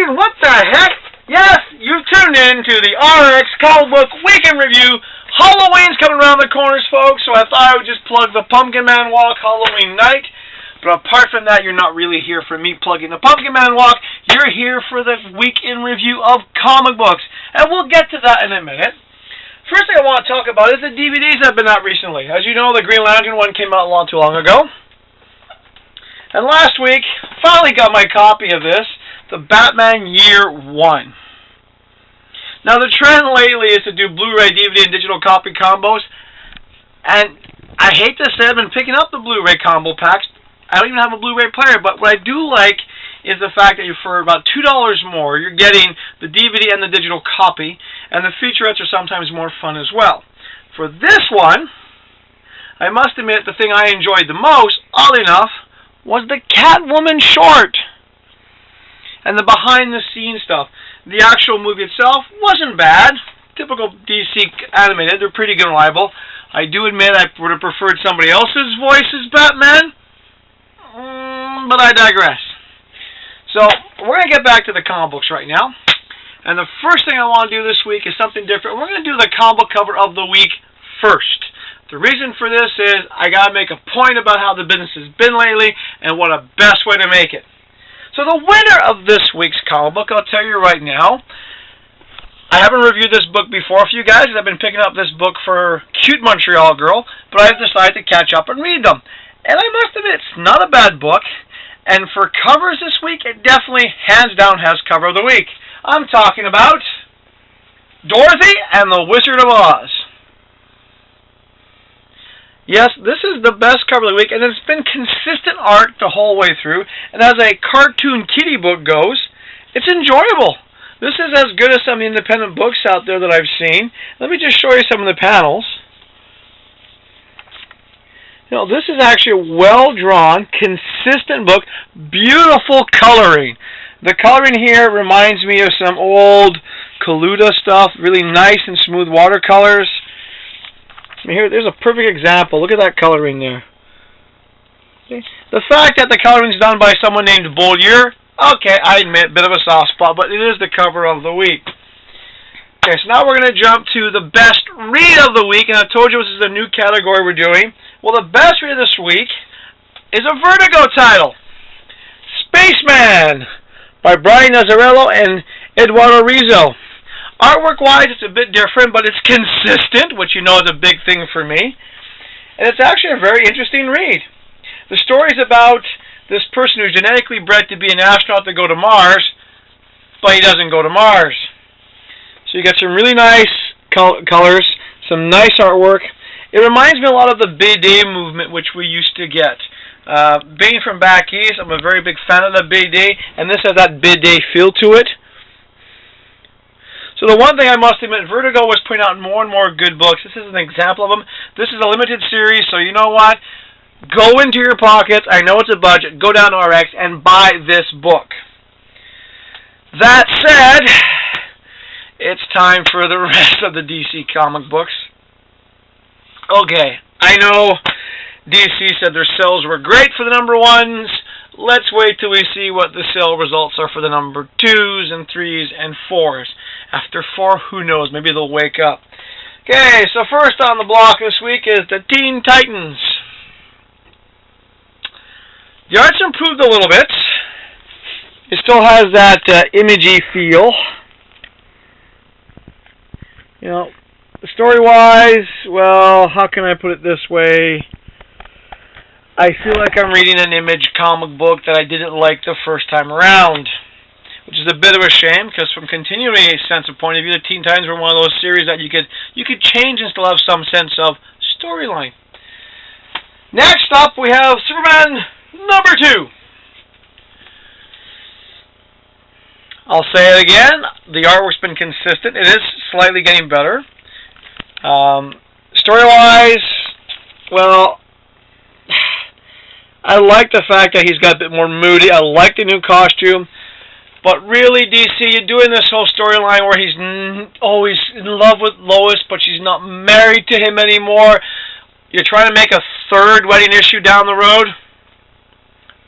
thinking, what the heck? Yes, you've tuned in to the RX Comic Book Weekend Review. Halloween's coming around the corners, folks, so I thought I would just plug the Pumpkin Man Walk Halloween night. But apart from that, you're not really here for me plugging the Pumpkin Man Walk. You're here for the weekend review of comic books. And we'll get to that in a minute. First thing I want to talk about is the DVDs that have been out recently. As you know, the Green Lantern one came out not too long ago. And last week, finally got my copy of this, the Batman Year One. Now, the trend lately is to do Blu-ray, DVD, and digital copy combos. And I hate to say I've been picking up the Blu-ray combo packs. I don't even have a Blu-ray player, but what I do like is the fact that for about $2 more, you're getting the DVD and the digital copy, and the featurettes are sometimes more fun as well. For this one, I must admit the thing I enjoyed the most, oddly enough, was the Catwoman short and the behind-the-scenes stuff. The actual movie itself wasn't bad. Typical DC animated. They're pretty good and reliable. I do admit I would have preferred somebody else's voice as Batman, but I digress. So, we're going to get back to the comic books right now. And the first thing I want to do this week is something different. We're going to do the comic book cover of the week first. The reason for this is I got to make a point about how the business has been lately and what a best way to make it. So the winner of this week's comic book, I'll tell you right now, I haven't reviewed this book before for you guys. I've been picking up this book for Cute Montreal Girl, but I've decided to catch up and read them. And I must admit, it's not a bad book. And for covers this week, it definitely, hands down, has cover of the week. I'm talking about Dorothy and the Wizard of Oz. Yes, this is the best cover of the week, and it's been consistent art the whole way through. And as a cartoon kiddie book goes, it's enjoyable. This is as good as some of the independent books out there that I've seen. Let me just show you some of the panels. You know, this is actually a well-drawn, consistent book. Beautiful coloring. The coloring here reminds me of some old Kaluta stuff. Really nice and smooth watercolors. Here, there's a perfect example. Look at that coloring there. Okay. The fact that the coloring is done by someone named Beaulieu, okay, I admit, a bit of a soft spot, but it is the cover of the week. Okay, so now we're going to jump to the best read of the week, and I told you this is a new category we're doing. Well, the best read of this week is a Vertigo title, Spaceman, by Brian Azzarello and Eduardo Rizzo. Artwork-wise, it's a bit different, but it's consistent, which you know is a big thing for me. And it's actually a very interesting read. The story is about this person who's genetically bred to be an astronaut to go to Mars, but he doesn't go to Mars. So you get some really nice colors, some nice artwork. It reminds me a lot of the BD movement, which we used to get. Being from back east, I'm a very big fan of the BD, and this has that BD feel to it. So the one thing I must admit, Vertigo was putting out more and more good books. This is an example of them. This is a limited series, so you know what? Go into your pockets. I know it's a budget. Go down to RX and buy this book. That said, it's time for the rest of the DC comic books. Okay, I know DC said their sales were great for the number ones. Let's wait till we see what the sale results are for the number 2s and 3s and 4s. After 4, who knows? Maybe they'll wake up. Okay, so first on the block this week is the Teen Titans. The art's improved a little bit. It still has that imagey feel. You know, story-wise, well, how can I put it this way? I feel like I'm reading an Image comic book that I didn't like the first time around, which is a bit of a shame, because from continuing a sense of point of view, the Teen Titans were one of those series that you could change and still have some sense of storyline. Next up, we have Superman number 2. I'll say it again, the artwork's been consistent. It is slightly getting better. Story-wise, well, I like the fact that he's got a bit more moody. I like the new costume. But really, DC, you're doing this whole storyline where he's always in love with Lois, but she's not married to him anymore. You're trying to make a third wedding issue down the road.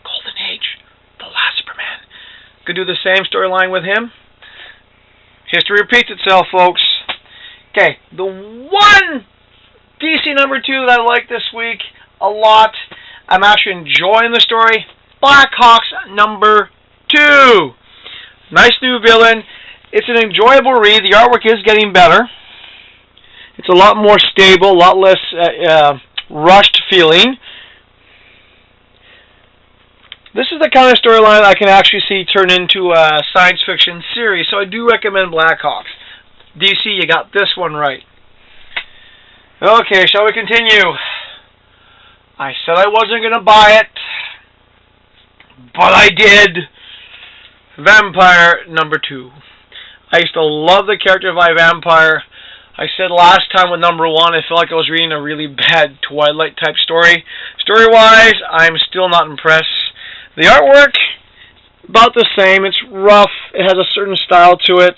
Golden Age, The Last Superman. could do the same storyline with him. History repeats itself, folks. Okay, the one DC number 2 that I like this week a lot, I'm actually enjoying the story, Blackhawks number 2. Nice new villain. It's an enjoyable read. The artwork is getting better. It's a lot more stable, a lot less rushed feeling. This is the kind of storyline I can actually see turn into a science fiction series, so I do recommend Blackhawks. DC, you got this one right. Okay, shall we continue? I said I wasn't going to buy it, but I did. Vampire number 2. I used to love the character of Vampire. I said last time with number 1, I felt like I was reading a really bad Twilight type story. Story-wise, I'm still not impressed. The artwork, about the same. It's rough. It has a certain style to it.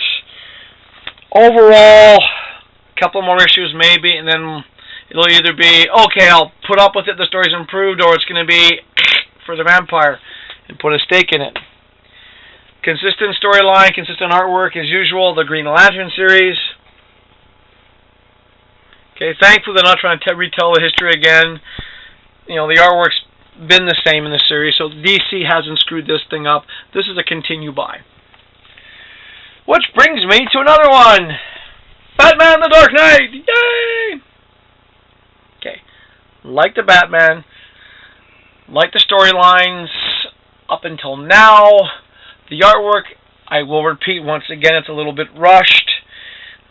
Overall, a couple more issues maybe, and then it'll either be, okay, I'll put up with it, the story's improved, or it's going to be for the Vampire and put a stake in it. Consistent storyline, consistent artwork as usual, the Green Lantern series. Okay, thankfully they're not trying to retell the history again. You know, the artwork's been the same in the series, so DC hasn't screwed this thing up. This is a continue buy. Which brings me to another one. Batman the Dark Knight! Yay! Okay, like the Batman, like the storylines up until now. The artwork, I will repeat once again, it's a little bit rushed.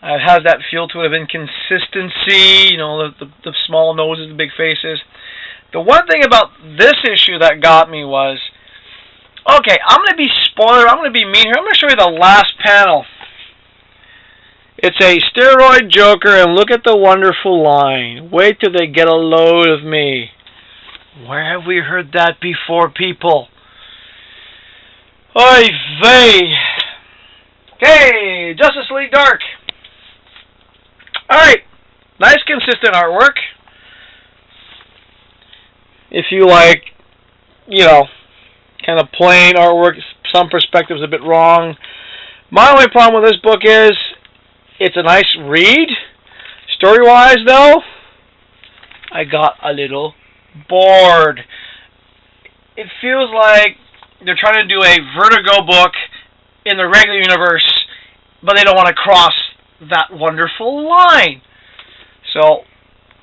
It has that feel to it of inconsistency, you know, the small noses, the big faces. The one thing about this issue that got me was, okay, I'm going to be spoiler, I'm going to be mean here. I'm going to show you the last panel. It's a steroid Joker, and look at the wonderful line. Wait till they get a load of me. Where have we heard that before, people? Oy vey. Okay, Justice League Dark. Alright, nice consistent artwork. If you like, you know, kind of plain artwork, some perspectives a bit wrong. My only problem with this book is, it's a nice read. Story-wise, though, I got a little bored. It feels like they're trying to do a Vertigo book in the regular universe, but they don't want to cross that wonderful line. So,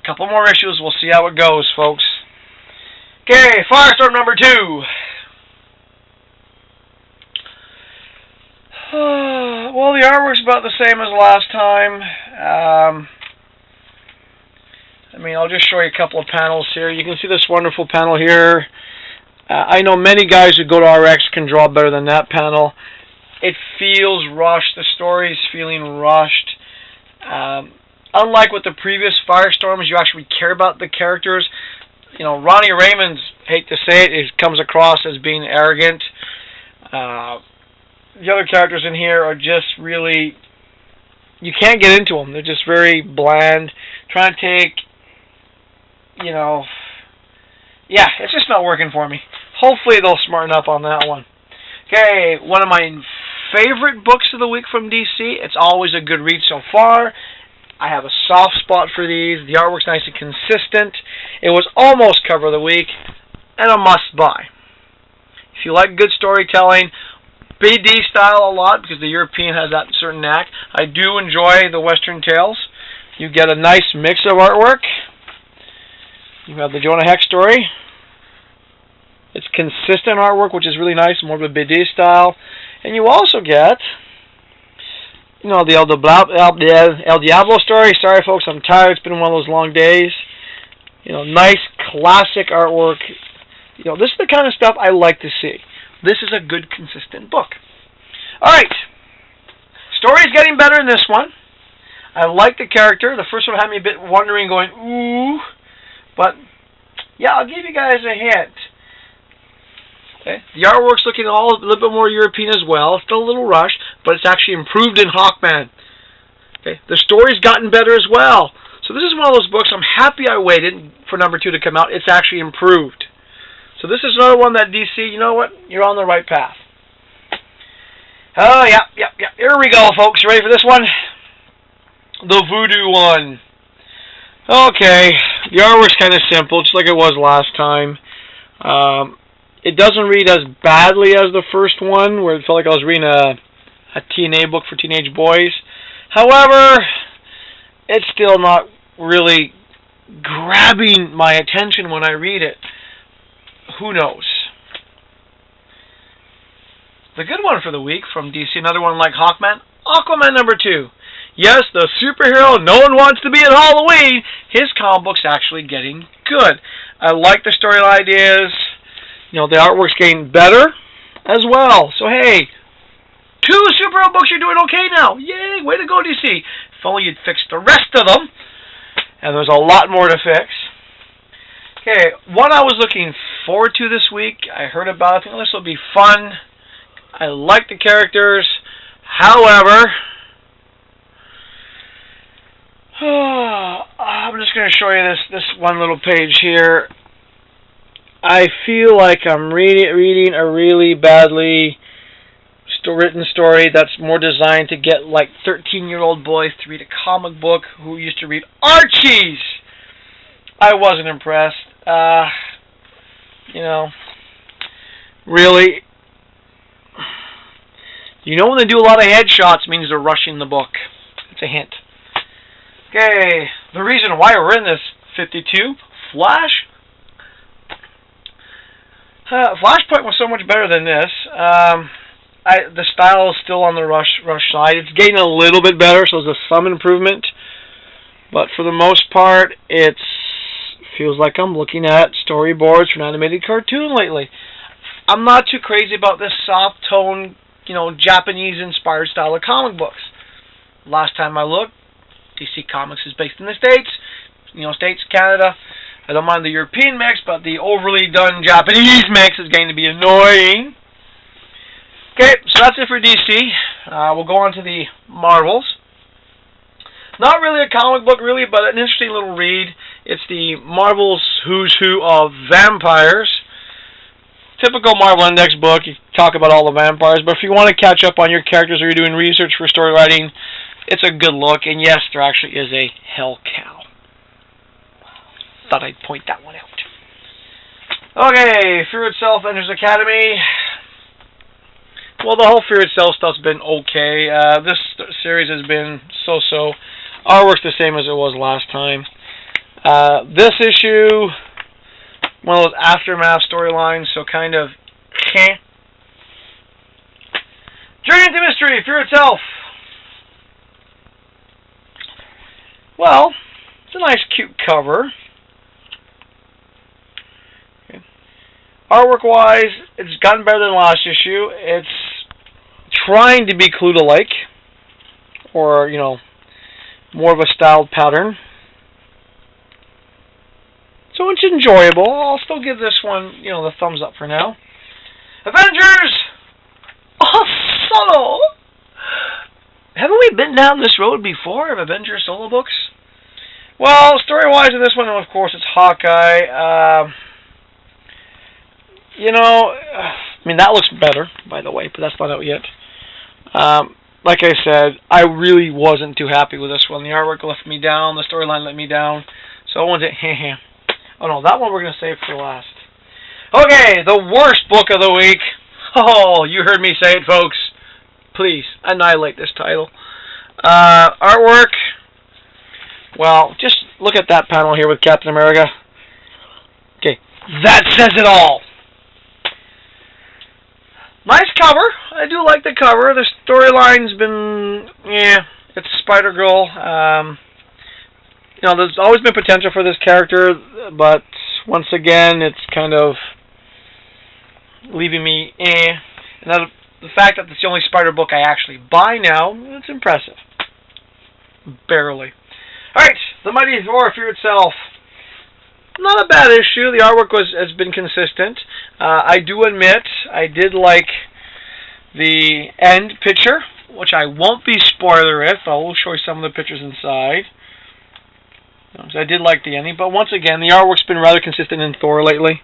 a couple more issues. We'll see how it goes, folks. Okay, Firestorm number 2. Well, the artwork's about the same as last time. I mean, I'll just show you a couple of panels here. You can see this wonderful panel here. I know many guys who go to RX can draw better than that panel. It feels rushed. The story's feeling rushed. Unlike with the previous Firestorms, you actually care about the characters. You know, Ronnie Raymond's, hate to say it, it comes across as being arrogant. The other characters in here are just really, you can't get into them. They're just very bland. Trying to take, you know, yeah, it's just not working for me. Hopefully they'll smarten up on that one. Okay, one of my favorite books of the week from DC. It's always a good read so far. I have a soft spot for these. The artwork's nice and consistent. It was almost cover of the week, and a must-buy. If you like good storytelling, BD style a lot, because the European has that certain knack. I do enjoy the Western tales. You get a nice mix of artwork. You have the Jonah Hex story. It's consistent artwork, which is really nice, more of a BD style. And you also get, you know, the El Diablo story. Sorry, folks, I'm tired. It's been one of those long days. You know, nice, classic artwork. You know, this is the kind of stuff I like to see. This is a good, consistent book. Alright. Story's getting better in this one. I like the character. The first one had me a bit wondering, going, ooh. But, yeah, I'll give you guys a hint. Okay. The artwork's looking a little bit more European as well. It's still a little rushed, but it's actually improved in Hawkman. Okay. The story's gotten better as well. So this is one of those books I'm happy I waited for number 2 to come out. It's actually improved. So this is another one that DC, you know what? You're on the right path. Oh, yeah. Here we go, folks. You ready for this one? The Voodoo one. Okay, the artwork's kind of simple, just like it was last time. It doesn't read as badly as the first one, where it felt like I was reading a TNA book for teenage boys. However, it's still not really grabbing my attention when I read it. Who knows? The good one for the week from DC, another one like Hawkman, Aquaman #2. Yes, the superhero no one wants to be at Halloween. His comic book's actually getting good. I like the story ideas. You know, the artwork's getting better as well. So hey, 2 superhero books, you're doing okay now. Yay, way to go, DC. If only you'd fix the rest of them. And there's a lot more to fix. Okay, what I was looking forward to this week, I heard about it. I think this will be fun. I like the characters. However, I'm just going to show you this one little page here. I feel like I'm reading a really badly written story that's more designed to get like 13-year-old boys to read a comic book who used to read Archies. I wasn't impressed. You know, really. You know when they do a lot of headshots means they're rushing the book. It's a hint. Okay, the reason why we're in this 52, Flash. Flashpoint was so much better than this. The style is still on the rush side. It's getting a little bit better, so there's some improvement. But for the most part, it feels like I'm looking at storyboards for an animated cartoon lately. I'm not too crazy about this soft tone, you know, Japanese-inspired style of comic books. Last time I looked, DC Comics is based in the States. You know, States, Canada. I don't mind the European mix, but the overly done Japanese mix is going to be annoying. Okay, so that's it for DC. We'll go on to the Marvels. Not really a comic book, really, but an interesting little read. It's the Marvel's Who's Who of Vampires. Typical Marvel Index book. You talk about all the vampires, but if you want to catch up on your characters or you're doing research for story writing, it's a good look. And yes, there actually is a Hell Cow. Thought I'd point that one out. Okay, Fear Itself enters Academy. Well, the whole Fear Itself stuff's been okay. This series has been so-so. Artwork's the same as it was last time. This issue, one of those aftermath storylines, so kind of Journey into Mystery, Fear Itself. Well, it's a nice, cute cover. Okay. Artwork-wise, it's gotten better than last issue. It's trying to be Cluedo-like, or, you know, more of a styled pattern. So it's enjoyable. I'll still give this one, you know, the thumbs up for now. Avengers! Oh, solo! Haven't we been down this road before of Avengers solo books? Well, story-wise in this one, of course, it's Hawkeye. You know, I mean, that looks better, by the way, but that's not out yet. Like I said, I really wasn't too happy with this one. The artwork left me down, the storyline let me down. So I wanted to, oh no, that one we're going to save for last. Okay, the worst book of the week. Oh, you heard me say it, folks. Please, annihilate this title. Artwork. Well, just look at that panel here with Captain America. Okay, that says it all. Nice cover. I do like the cover. The storyline's been, it's Spider-Girl. You know, there's always been potential for this character, but once again, it's kind of leaving me, And the fact that it's the only Spider book I actually buy now, it's impressive. Barely. Alright, The Mighty Thor, Fear Itself. Not a bad issue. The artwork has been consistent. I do admit I did like the end picture, which I won't be spoiler if. I will show you some of the pictures inside. So I did like the ending, but once again, the artwork's been rather consistent in Thor lately.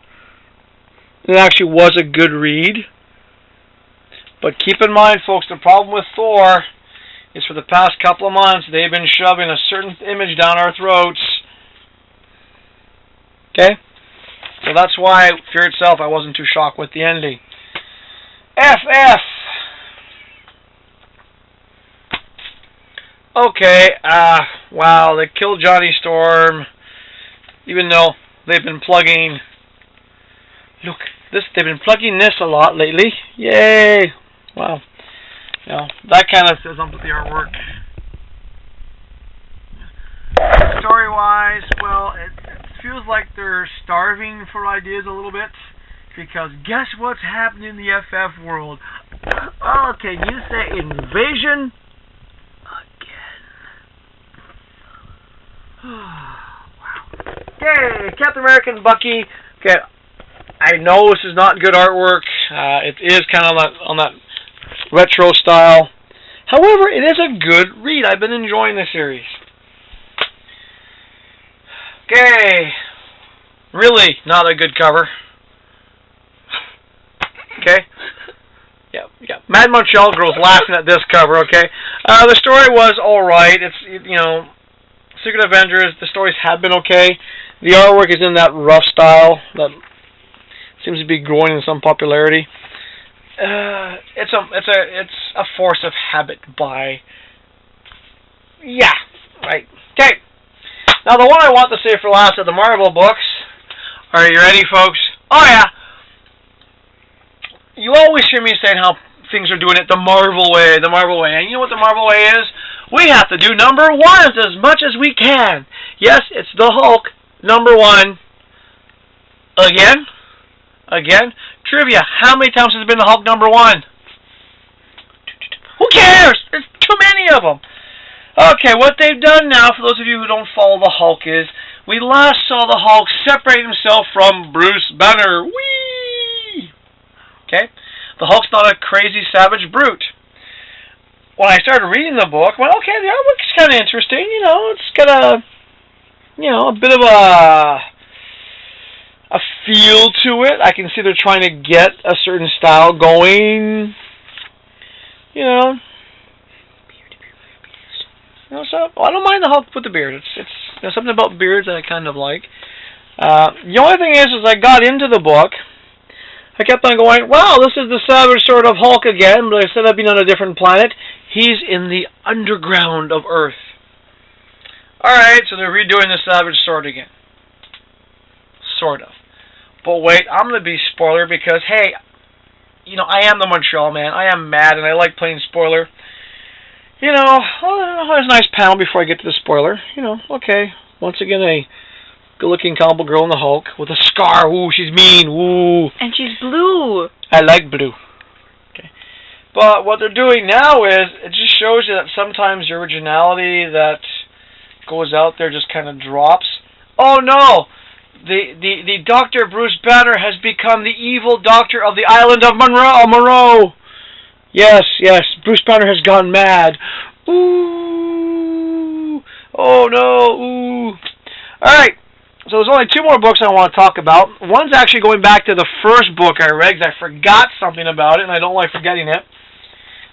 It actually was a good read. But keep in mind, folks, the problem with Thor is for the past couple of months, they've been shoving a certain image down our throats. Okay? So that's why, Fear Itself, I wasn't too shocked with the ending. FF. Okay, wow, they killed Johnny Storm, even though they've been plugging, look, they've been plugging this a lot lately. Yay! Wow. You know, that kind of says something with the artwork. Story-wise, well, it feels like they're starving for ideas a little bit, because guess what's happening in the FF world? Oh, can you say invasion? Wow. Okay, Captain America and Bucky. Okay, I know this is not good artwork. It is kind of on that retro style. However, it is a good read. I've been enjoying the series. Okay, really not a good cover. Okay. Yeah. Mad Montreal girl's laughing at this cover. Okay. The story was all right. It's Secret Avengers, the stories have been okay. The artwork is in that rough style that seems to be growing in some popularity. It's a force of habit by. Yeah, right. Okay. Now the one I want to say for last are the Marvel books. Are you ready, folks? Oh yeah. You always hear me saying how things are doing it the Marvel way, the Marvel way. And you know what the Marvel way is? We have to do number ones as much as we can. Yes, it's the Hulk, number one. Again. Trivia, how many times has it been the Hulk number one? Who cares? There's too many of them. Okay, what they've done now, for those of you who don't follow the Hulk, is we last saw the Hulk separate himself from Bruce Banner. Whee! Okay? The Hulk's not a crazy, savage brute. When I started reading the book, I went, okay, the artwork's kind of interesting. It's got a bit of a feel to it. I can see they're trying to get a certain style going. So I don't mind the Hulk with the beard. It's something about beards that I kind of like. The only thing is I got into the book. I kept on going, wow, this is the savage sort of Hulk again, but instead of being on a different planet, he's in the underground of Earth. Alright, so they're redoing the Savage Sword again. Sort of. But wait, I'm going to be spoiler because, hey, I am the Montreal man. I am mad and I like playing spoiler. There's a nice panel before I get to the spoiler. Okay. Once again, a good-looking comic book girl in the Hulk with a scar. Ooh, she's mean. Ooh. And she's blue. I like blue. Okay. But what they're doing now is, it just shows you that sometimes the originality that goes out there just kind of drops. Oh no! The Dr. Bruce Banner has become the evil doctor of the island of Moreau. Yes. Bruce Banner has gone mad. Ooh. Oh no. Ooh. Alright. So there's only two more books I want to talk about. One's actually going back to the first book I read because I forgot something about it and I don't like forgetting it.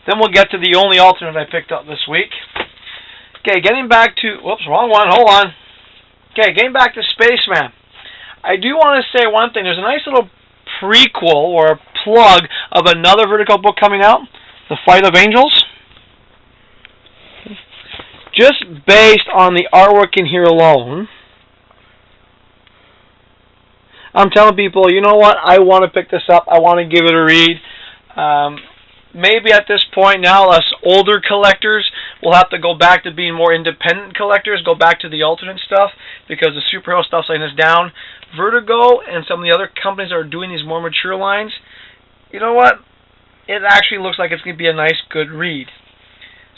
Then we'll get to the only alternate I picked up this week. Okay, getting back to... Whoops, wrong one. Hold on. Okay, getting back to Spaceman. I do want to say one thing. There's a nice little prequel or a plug of another Vertigo book coming out. The Flight of Angels. Just based on the artwork in here alone, I'm telling people, you know what? I want to pick this up. I want to give it a read. Maybe at this point now, us older collectors will have to go back to being more independent collectors, go back to the alternate stuff, because the superhero stuff's letting us down. Vertigo and some of the other companies that are doing these more mature lines, you know what? It actually looks like it's going to be a nice, good read.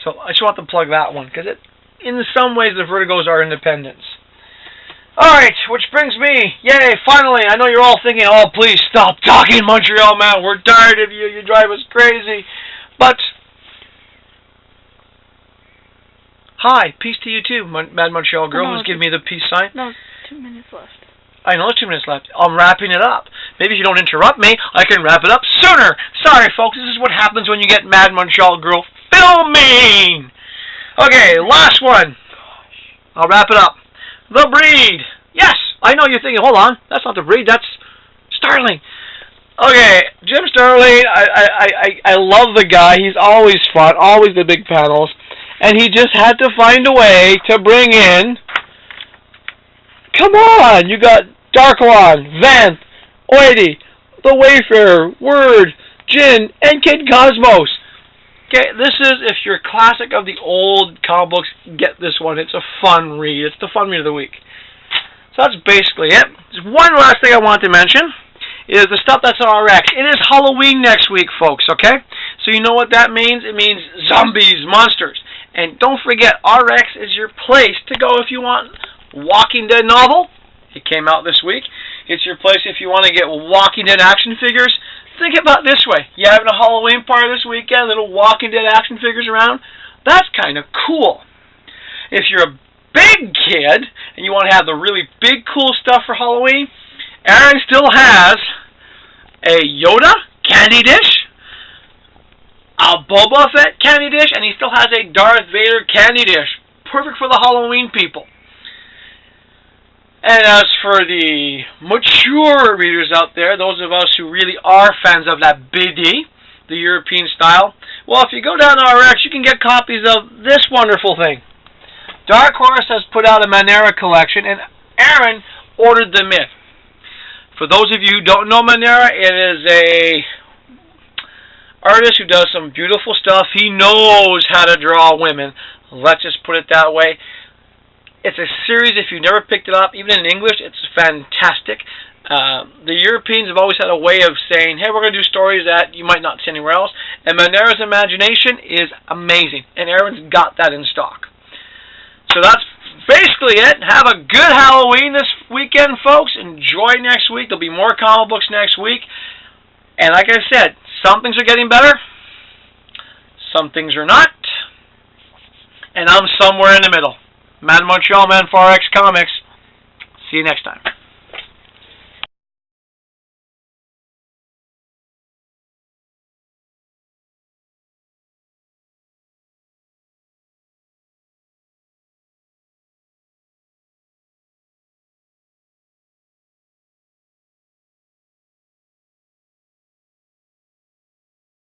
So I just want to plug that one, because in some ways the Vertigos are independents. Alright, which brings me, yay, finally, I know you're all thinking, oh, please stop talking, Montreal man, we're tired of you, you drive us crazy. But, hi, peace to you too, Mad Montreal girl, who's giving me the peace sign. No, 2 minutes left. I know, 2 minutes left. I'm wrapping it up. Maybe if you don't interrupt me, I can wrap it up sooner. Sorry, folks, this is what happens when you get Mad Montreal Girl filming. Okay, last one. I'll wrap it up. The Breed. Yes, I know you're thinking, hold on, that's not The Breed, that's Starling. Okay, Jim Starling, I love the guy. He's always fun, always the big panels. And he just had to find a way to bring in, come on, you got Darklon, Vanth, Oity, The Wayfarer, Word, Jin, and Kid Cosmos. Okay, this is, if you're a classic of the old comic books, get this one. It's a fun read. It's the fun read of the week. So that's basically it. There's one last thing I want to mention is the stuff that's on RX. It is Halloween next week, folks, okay? So you know what that means? It means zombies, monsters. And don't forget, RX is your place to go if you want Walking Dead novel. It came out this week. It's your place if you want to get Walking Dead action figures. Think about it this way. You having a Halloween party this weekend, little Walking Dead action figures around? That's kind of cool. If you're a big kid and you want to have the really big cool stuff for Halloween, Aaron still has a Yoda candy dish, a Boba Fett candy dish, and he still has a Darth Vader candy dish. Perfect for the Halloween people. And as for the mature readers out there, those of us who really are fans of that BD, the European style, well, if you go down to RX, you can get copies of this wonderful thing. Dark Horse has put out a Manera collection, and Aaron ordered them in. For those of you who don't know Manera, it is a artist who does some beautiful stuff. He knows how to draw women. Let's just put it that way. It's a series, if you've never picked it up, even in English, it's fantastic. The Europeans have always had a way of saying, hey, we're going to do stories that you might not see anywhere else. And Manera's imagination is amazing. And Aaron's got that in stock. So that's basically it. Have a good Halloween this weekend, folks. Enjoy next week. There'll be more comic books next week. And like I said, some things are getting better. Some things are not. And I'm somewhere in the middle. Mad Montreal Man for RX Comics. See you next time.